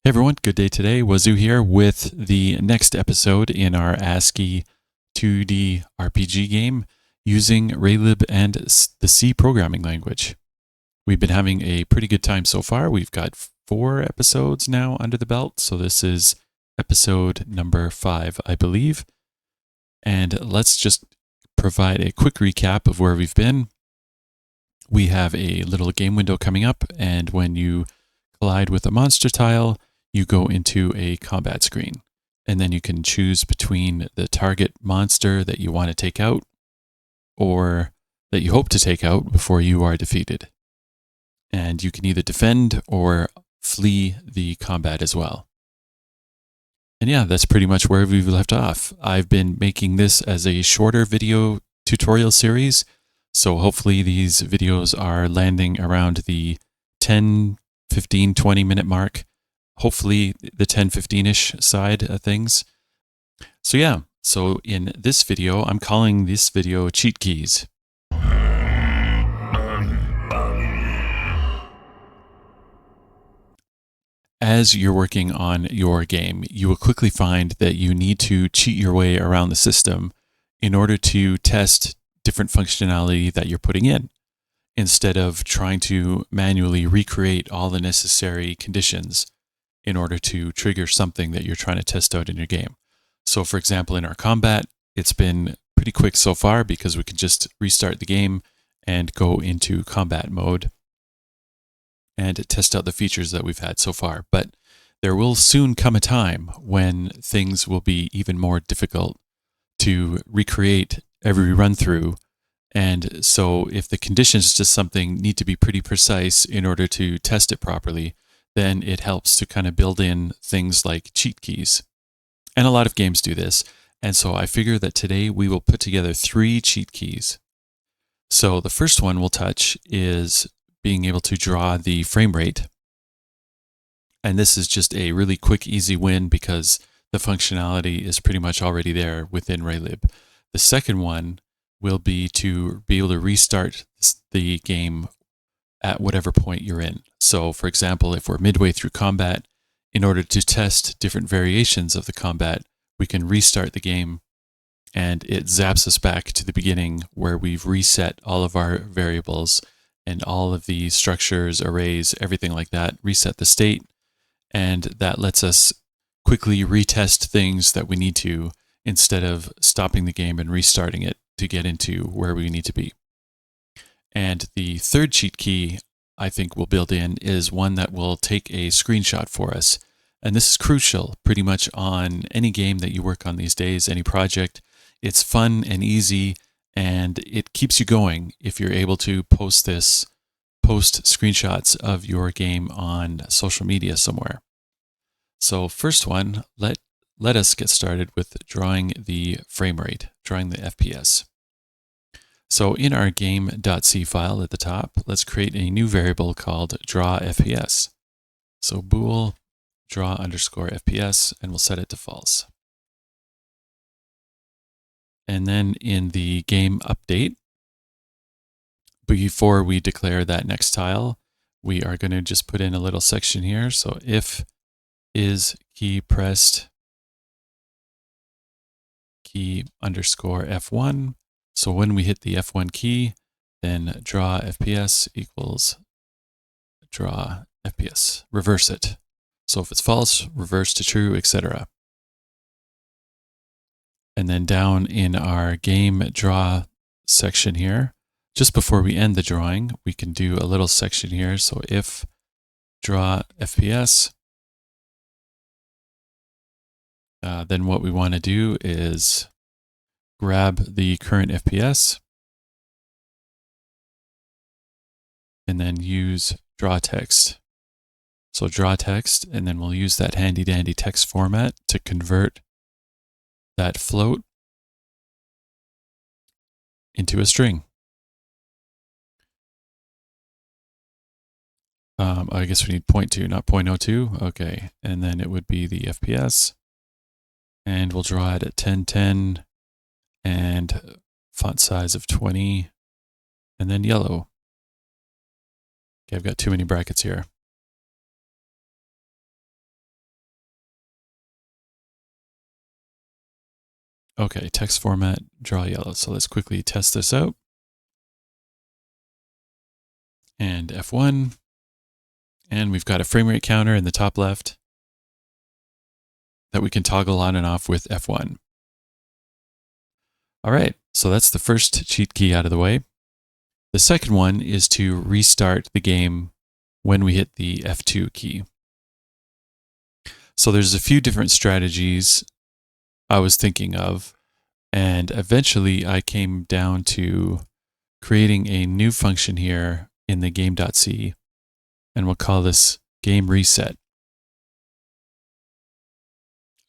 Hey everyone, good day today. Wazoo here with the next episode in our ASCII 2D RPG game using Raylib and the C programming language. We've been having a pretty good time so far. We've got 4 episodes now under the belt, so this is episode number 5, I believe. And let's just provide a quick recap of where we've been. We have a little game window coming up, and when you collide with a monster tile, you go into a combat screen, and then you can choose between the target monster that you want to take out or that you hope to take out before you are defeated. And you can either defend or flee the combat as well. And yeah, that's pretty much where we've left off. I've been making this as a shorter video tutorial series, so hopefully these videos are landing around the 10, 15, 20 minute mark. Hopefully the 10, 15-ish side of things. So yeah, so in this video, I'm calling this video Cheat Keys. As you're working on your game, you will quickly find that you need to cheat your way around the system in order to test different functionality that you're putting in, instead of trying to manually recreate all the necessary conditions in order to trigger something that you're trying to test out in your game. So for example, in our combat, it's been pretty quick so far because we can just restart the game and go into combat mode and test out the features that we've had so far. But there will soon come a time when things will be even more difficult to recreate every run through. And so if the conditions to something need to be pretty precise in order to test it properly, then it helps to kind of build in things like cheat keys. And a lot of games do this. And so I figure that today we will put together 3 cheat keys. So the first one we'll touch is being able to draw the frame rate. And this is just a really quick, easy win because the functionality is pretty much already there within Raylib. The second one will be to be able to restart the game at whatever point you're in. So for example, if we're midway through combat, in order to test different variations of the combat, we can restart the game and it zaps us back to the beginning where we've reset all of our variables and all of the structures, arrays, everything like that, reset the state, and that lets us quickly retest things that we need to instead of stopping the game and restarting it to get into where we need to be. And the third cheat key I think we'll build in is one that will take a screenshot for us. And this is crucial pretty much on any game that you work on these days, any project. It's fun and easy, and it keeps you going if you're able to post screenshots of your game on social media somewhere. So first one, let us get started with drawing the frame rate, drawing the FPS. So in our game.c file at the top, let's create a new variable called drawFPS. So bool draw_FPS, and we'll set it to false. And then in the game update, before we declare that next tile, we are going to just put in a little section here. So if is key pressed key underscore F1. So when we hit the F1 key, then draw FPS equals draw FPS. Reverse it. So if it's false, reverse to true, etc. And then down in our game draw section here, just before we end the drawing, we can do a little section here. So if draw FPS, then what we want to do is grab the current FPS and then use draw text. So draw text, and then we'll use that handy dandy text format to convert that float into a string. I guess we need 0.2, not 0.02. Okay, and then it would be the FPS. And we'll draw it at 1010 and font size of 20, and then yellow. Okay, I've got too many brackets here. Okay, text format, draw yellow. So let's quickly test this out. And F1. And we've got a frame rate counter in the top left that we can toggle on and off with F1. All right, so that's the first cheat key out of the way. The second one is to restart the game when we hit the F2 key. So there's a few different strategies I was thinking of, and eventually I came down to creating a new function here in the game.c, and we'll call this game reset.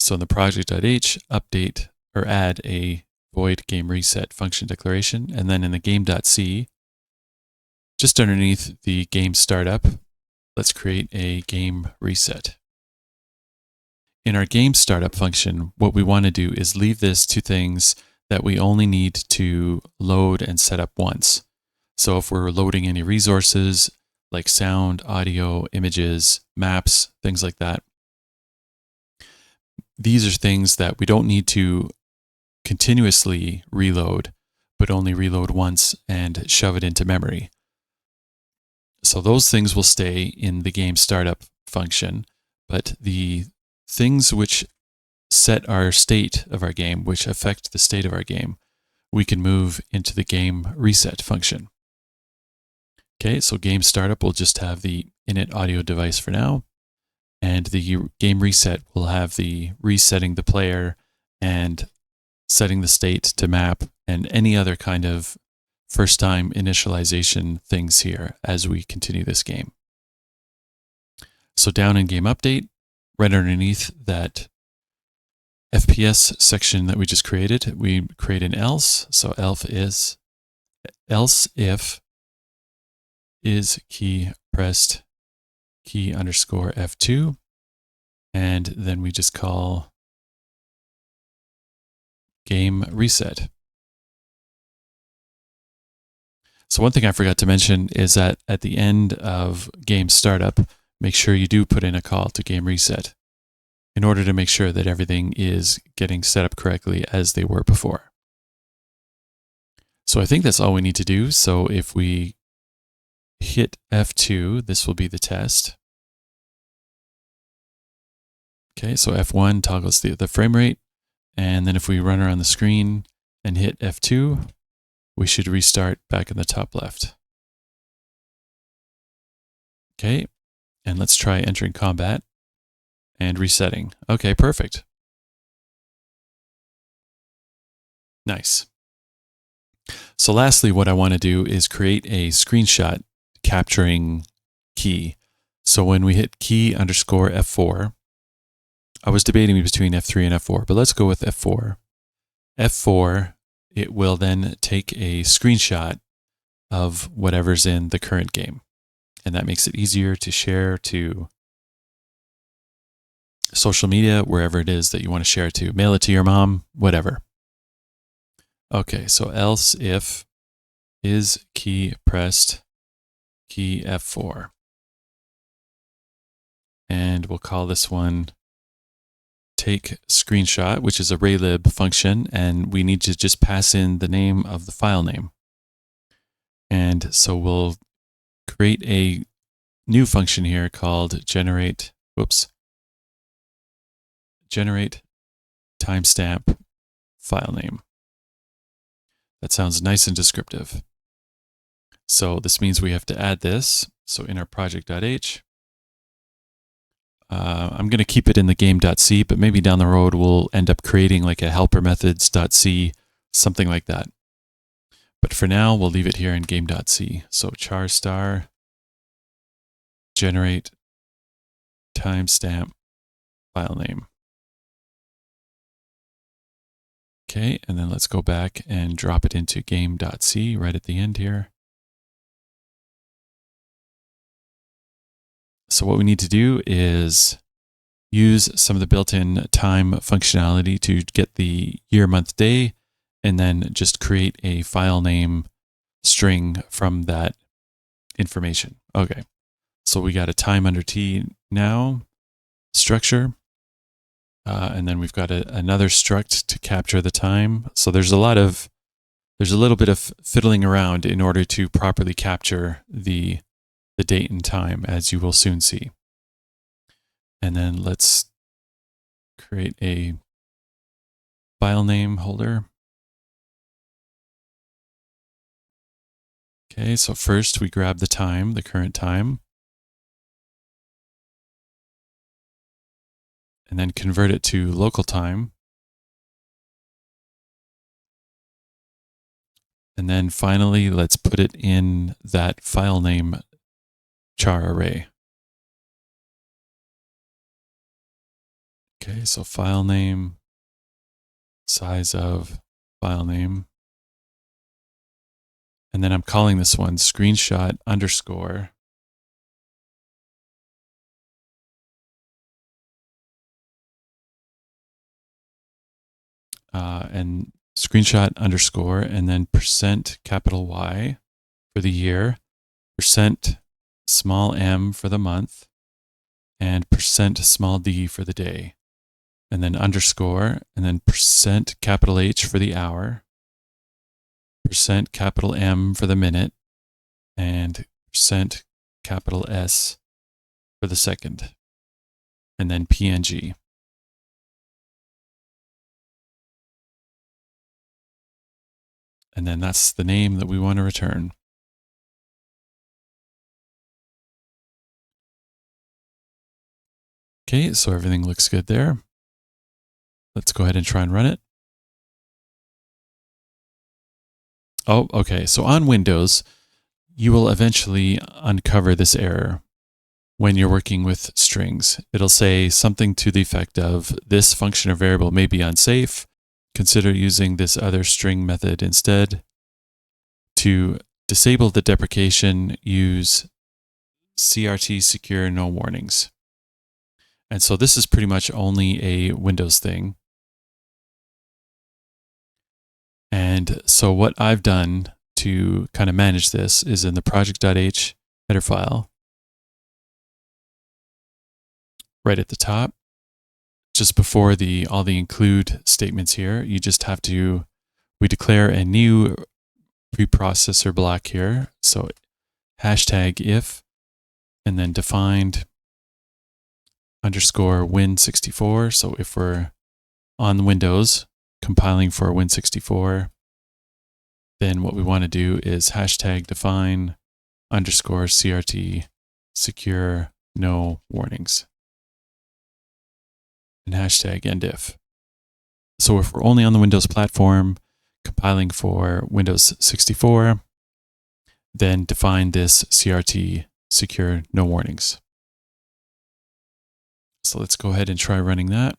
So in the project.h, update or add a void game reset function declaration, and then in the game.c, just underneath the game startup, let's create a game reset. In our game startup function, what we want to do is leave this to things that we only need to load and set up once. So if we're loading any resources like sound, audio, images, maps, things like that, these are things that we don't need to continuously reload, but only reload once and shove it into memory. So those things will stay in the game startup function, but the things which set our state of our game, which affect the state of our game, we can move into the game reset function. Okay, so game startup will just have the init audio device for now, and the game reset will have the resetting the player and setting the state to map and any other kind of first time initialization things here as we continue this game. So down in game update, right underneath that FPS section that we just created, we create an else. So else if is key pressed key underscore F2, and then we just call game reset. So one thing I forgot to mention is that at the end of game startup, make sure you do put in a call to game reset in order to make sure that everything is getting set up correctly as they were before. So I think that's all we need to do. So if we hit F2, this will be the test. Okay, so F1 toggles the frame rate. And then if we run around the screen and hit F2, we should restart back in the top left. Okay, and let's try entering combat and resetting. Okay, perfect. Nice. So lastly, what I want to do is create a screenshot capturing key. So when we hit key underscore F4, I was debating between F3 and F4, but let's go with F4. F4, it will then take a screenshot of whatever's in the current game. And that makes it easier to share to social media, wherever it is that you want to share it to. Mail it to your mom, whatever. Okay, so else if is key pressed key F4. And we'll call this one take screenshot, which is a Raylib function, and we need to just pass in the name of the file name. And so we'll create a new function here called generate timestamp file name. That sounds nice and descriptive. So this means we have to add this. So in our project.h, I'm going to keep it in the game.c, but maybe down the road we'll end up creating like a helper methods.c, something like that. But for now, we'll leave it here in game.c. So char star generate timestamp file name. Okay, and then let's go back and drop it into game.c right at the end here. So what we need to do is use some of the built-in time functionality to get the year, month, day, and then just create a file name string from that information. Okay, so we got a time under T now structure. And then we've got another struct to capture the time. So there's a little bit of fiddling around in order to properly capture the date and time, as you will soon see. And then let's create a file name holder. Okay, so first we grab the time, the current time, and then convert it to local time. And then finally, let's put it in that file name char array. Okay, so file name, size of file name. And then I'm calling this one screenshot underscore. And screenshot underscore, and then percent capital Y for the year, percent small m for the month, and percent small d for the day. And then underscore, and then percent capital H for the hour, percent capital M for the minute, and percent capital S for the second, and then PNG. And then that's the name that we want to return. Okay, so everything looks good there. Let's go ahead and try and run it. Oh, okay. So on Windows, you will eventually uncover this error when you're working with strings. It'll say something to the effect of, this function or variable may be unsafe. Consider using this other string method instead. To disable the deprecation, use CRT secure no warnings. And so this is pretty much only a Windows thing. And so what I've done to kind of manage this is in the project.h header file, right at the top, just before all the include statements here, you just have to, we declare a new preprocessor block here. So hashtag if, and then defined underscore win64. So if we're on Windows compiling for Win64, then what we want to do is hashtag define underscore CRT secure no warnings and hashtag end if. So if we're only on the Windows platform compiling for Windows 64, then define this CRT secure no warnings. So let's go ahead and try running that.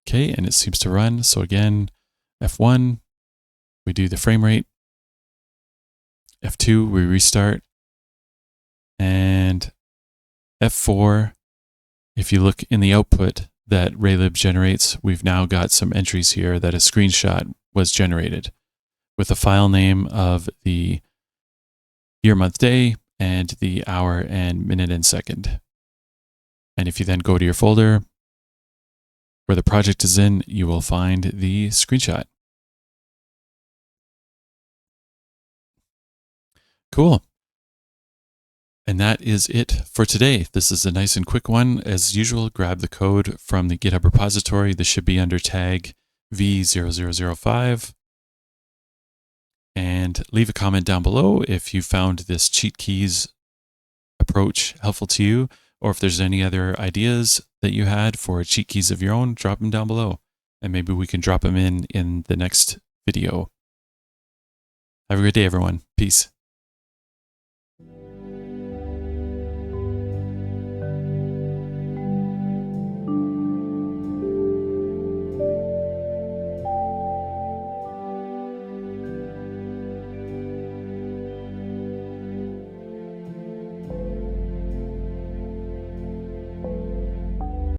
Okay, and it seems to run. So again, F1, we do the frame rate. F2, we restart. And F4, if you look in the output that Raylib generates, we've now got some entries here that a screenshot was generated with a file name of the year, month, day, and the hour and minute and second. And if you then go to your folder where the project is in, you will find the screenshot. Cool. And that is it for today. This is a nice and quick one. As usual, grab the code from the GitHub repository. This should be under tag V0005. And leave a comment down below if you found this cheat keys approach helpful to you, or if there's any other ideas that you had for cheat keys of your own, drop them down below. And maybe we can drop them in the next video. Have a great day, everyone. Peace.